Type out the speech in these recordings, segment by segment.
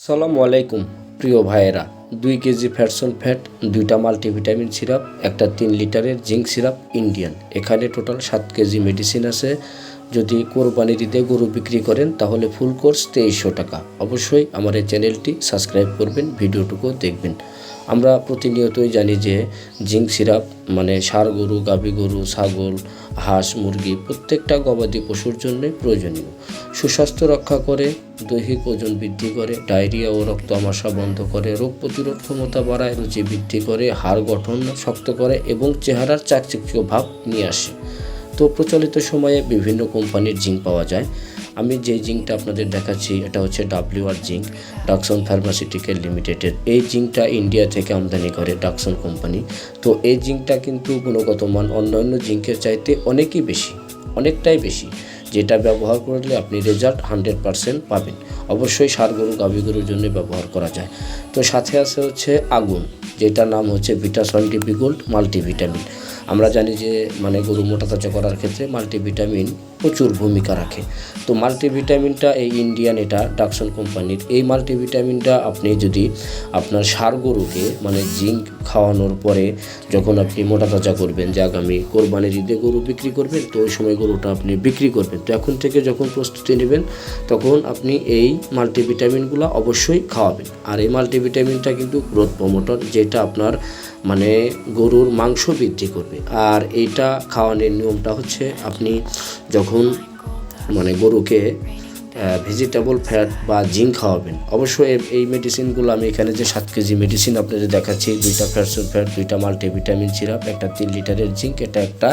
সালামু আলাইকুম প্রিয় ভাইয়েরা। 2 কেজি ফ্যাটসন ফ্যাট, 2টা মাল্টিভিটামিন সিরাপ, একটা 3 লিটারের জিঙ্ক সিরাপ ইন্ডিয়ান। এখানে টোটাল 7 কেজি মেডিসিন আছে। যদি কোরবানির ঈদে গরু বিক্রি করেন তাহলে ফুল কোর্স 2300 টাকা। অবশ্যই আমার এই চ্যানেলটি সাবস্ক্রাইব করবেন, ভিডিওটুকু দেখবেন। আমরা প্রতিনিয়তই জানি যে জিঙ্ক সিরাপ মানে ষাঁড় গরু, গাভী গরু, ছাগল, হাঁস, মুরগি প্রত্যেকটা গবাদি পশুর জন্য প্রয়োজনীয়। সুস্বাস্থ্য রক্ষা করে, দৈহিক ওজন বৃদ্ধি করে, ডায়রিয়া ও রক্ত আমাশা বন্ধ করে, রোগ প্রতিরোধ ক্ষমতা বাড়ায়, রুচি বৃদ্ধি করে, হাড় গঠন শক্ত করে এবং চেহারার চাকচিক্য ভাব নিয়ে আসে। তো প্রচলিত সময়ে বিভিন্ন কোম্পানির জিঙ্ক পাওয়া যায়। আমি যে জিঙ্কটা আপনাদের দেখাচ্ছি এটা হচ্ছে WR জিঙ্ক, ডাকসন ফার্মাসিউটিক্যাল লিমিটেডের। এই জিঙ্কটা ইন্ডিয়া থেকে আমদানি করে ডাকসন কোম্পানি। তো এই জিঙ্কটা কিন্তু গুণগত মান অন্যান্য জিঙ্কের চাইতে অনেকটাই বেশি, যেটা ব্যবহার করলে আপনি রেজাল্ট 100% পাবেন। অবশ্যই ষাঁড় গরু, গাভী গরুর জন্য ব্যবহার করা যায়। তো সাথে আছে হচ্ছে আগুন, যেটার নাম হচ্ছে ভিটাসন ডিপি গোল্ড মাল্টিভিটামিন। আমরা জানি যে গরু মোটা তাজা করার ক্ষেত্রে মাল্টিভিটামিন প্রচুর ভূমিকা রাখে। তো মাল্টিভিটামিনটা এই ইন্ডিয়ান, এটা ডাকসন কোম্পানির। এই মাল্টিভিটামিনটা আপনি যদি আপনার ষাঁড় গরুকে জিঙ্ক খাওয়ানোর পরে যখন আপনি মোটা তাজা করবেন, যে আগামী কোরবানির ঈদে গরু বিক্রি করবেন, তো ওই সময় গরুটা আপনি বিক্রি করবেন, তো এখন থেকে যখন প্রস্তুতি নেবেন তখন আপনি এই মাল্টিভিটামিনগুলো অবশ্যই খাওয়াবেন। আর এই মাল্টিভিটামিনটা কিন্তু গ্রোথ প্রমোটর, যেটা আপনার গরুর মাংস বৃদ্ধি করবে। আর এইটা খাওয়ানোর নিয়মটা হচ্ছে আপনি যখন গরুকে ভেজিটেবল ফ্যাট বা জিঙ্ক খাওয়াবেন, অবশ্যই এই মেডিসিনগুলো আমি এখানে যে 7 কেজি মেডিসিন আপনাদের দেখাচ্ছি, 2টা ফ্যাটসন ফ্যাট, 2টা মাল্টিভিটামিন সিরাপ, একটা 3 লিটারের জিঙ্ক, এটা একটা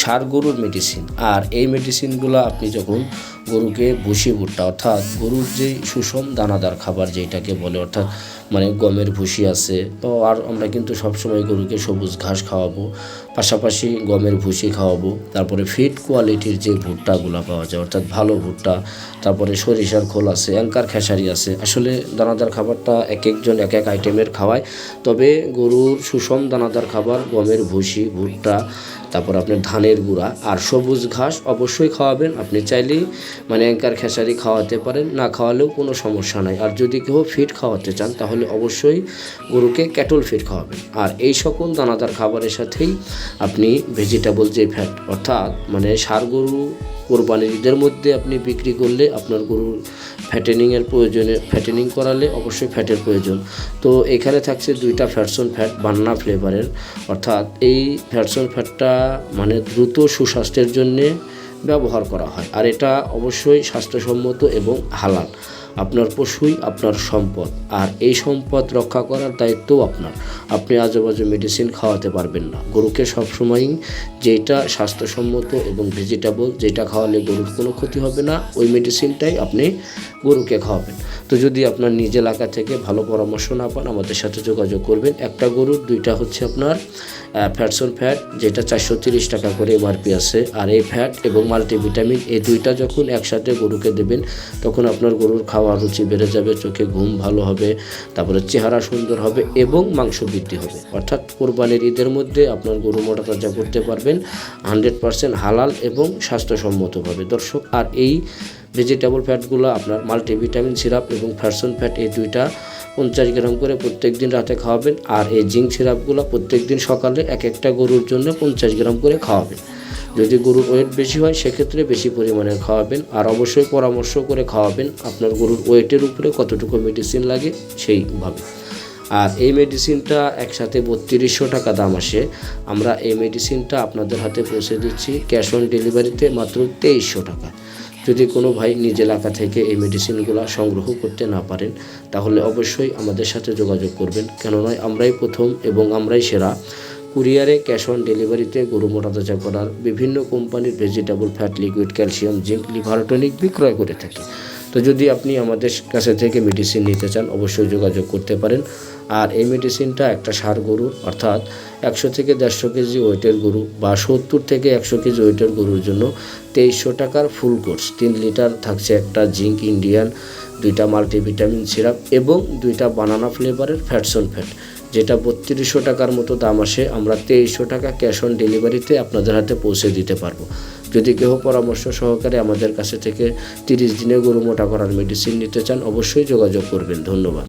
ষাঁড় গরুর মেডিসিন। আর এই মেডিসিনগুলো আপনি যখন গরুকে ভুসি ভুট্টা, অর্থাৎ গরুর যে সুষম দানাদার খাবার যেটাকে বলে, অর্থাৎ গমের ভুসি আছে, তো আর আমরা কিন্তু সবসময় গরুকে সবুজ ঘাস খাওয়াবো, পাশাপাশি গমের ভুসি খাওয়াবো। তারপরে ফিট কোয়ালিটির যে ভুট্টাগুলো পাওয়া যায়, অর্থাৎ ভালো ভুট্টা, তারপরে সরিষার খোল আছে, অ্যাঙ্কার খেসারি আছে। আসলে দানাদার খাবারটা এক একজন এক এক আইটেমের খাওয়ায়, তবে গরুর সুষম দানাদার খাবার গমের ভুসি, ভুট্টা, তারপর আপনার ধানের গুঁড়া আর সবুজ ঘাস অবশ্যই খাওয়াবেন। আপনি চাইলেই অ্যাঙ্কার খেসারি খাওয়াতে পারেন, না খাওয়ালেও কোনো সমস্যা নাই। আর যদি কেউ ফিট খাওয়াতে চান তাহলে অবশ্যই গরুকে ক্যাটল ফিট খাওয়াবেন। আর এই সকল দানাদার খাবারের সাথেই আপনি ভেজিটেবল যে ফ্যাট, অর্থাৎ ষাঁড় গরু কোরবানির ঈদের মধ্যে আপনি বিক্রি করলে আপনার গরুর ফ্যাটেনিং করালে অবশ্যই ফ্যাটের প্রয়োজন। তো এখানে থাকছে 2টা ফ্যাটসন ফ্যাট বান্না ফ্লেভারের, অর্থাৎ এই ফ্যাটসন ফ্যাটটা দ্রুত সুস্বাস্থ্যের জন্যে ব্যবহার করা হয়। আর এটা অবশ্যই স্বাস্থ্যসম্মত এবং হালাল। আপনার পশুই আপনার সম্পদ, আর এই সম্পদ রক্ষা করার দায়িত্বও আপনার। আপনি আজেবাজে মেডিসিন খাওয়াতে পারবেন না। গরুকে সবসময়ই যেটা স্বাস্থ্যসম্মত এবং ভেজিটেবল, যেটা খাওয়ালে গরুর কোনো ক্ষতি হবে না, ওই মেডিসিনটাই আপনি গরুকে খাওয়াবেন। তো যদি আপনার নিজ এলাকা থেকে ভালো পরামর্শ না পান, আমাদের সাথে যোগাযোগ করবেন। একটা গরুর 2টা হচ্ছে আপনার ফ্যাটসন ফ্যাট, যেটা 430 টাকা করে MRP আছে। আর এই ফ্যাট এবং মাল্টিভিটামিন, এই 2টা যখন একসাথে গরুকে দেবেন তখন আপনার গরুর খাওয়ার রুচি বেড়ে যাবে, চোখে ঘুম ভালো হবে, তারপরে চেহারা সুন্দর হবে এবং মাংস বৃদ্ধি হবে। অর্থাৎ কোরবানির ঈদের মধ্যে আপনার গরু মোটা তাজা করতে পারবেন 100% হালাল এবং স্বাস্থ্যসম্মতভাবে। দর্শক, আর এই ভেজিটেবল ফ্যাটগুলো আপনার মাল্টিভিটামিন সিরাপ এবং ফ্যাটসন ফ্যাট, এই 2টা 50 গ্রাম করে প্রত্যেক দিন রাতে খাওয়াবেন। আর এই জিঙ্ক সিরাপগুলো প্রত্যেক দিন সকালে এক একটা গরুর জন্য 50 গ্রাম করে খাওয়াবেন। যদি গরুর ওয়েট বেশি হয় সেক্ষেত্রে বেশি পরিমাণে খাওয়াবেন। আর অবশ্যই পরামর্শ করে খাওয়াবেন আপনার গরুর ওয়েটের উপরে কতটুকু মেডিসিন লাগে সেইভাবে। আর এই মেডিসিনটা একসাথে 3200 টাকা দাম আসে। আমরা এই মেডিসিনটা আপনাদের হাতে পৌঁছে দিচ্ছি ক্যাশ অন ডেলিভারিতে মাত্র 2300 টাকা। যদি কোনো ভাই নিজ এলাকা থেকে এই মেডিসিনগুলো সংগ্রহ করতে না পারেন তাহলে অবশ্যই আমাদের সাথে যোগাযোগ করবেন, কেননা আমরাই প্রথম এবং আমরাই সেরা কুরিয়ারে ক্যাশ অন ডেলিভারিতে গরু মোটা তাজা করার বিভিন্ন কোম্পানির vegetable fat, liquid calcium, zinc, liver tonic বিক্রয় করে থাকি। তো যদি আপনি আমাদের কাছে থেকে মেডিসিন নিতে চান অবশ্যই যোগাযোগ করতে পারেন। আর এই মেডিসিনটা একটা ষাঁড় গরু, অর্থাৎ 100 থেকে 150 কেজি ওয়েটের গরু বা 70 থেকে 100 কেজি ওয়েটের গরুর জন্য 2300 টাকার ফুল কোর্স। 3 লিটার থাকছে একটা জিঙ্ক ইন্ডিয়ান, 2টা মাল্টিভিটামিন সিরাপ এবং 2টা বানানা ফ্লেভারের ফ্যাটসন ফ্যাট, যেটা 3200 টাকার মতো দাম আসে। আমরা 2300 টাকা ক্যাশ অন ডেলিভারিতে আপনাদের হাতে পৌঁছে দিতে পারবো। যদি কেউ পরামর্শ সহকারে আমাদের কাছে থেকে 30 দিনে গরু মোটা করার মেডিসিন নিতে চান অবশ্যই যোগাযোগ করবেন। ধন্যবাদ।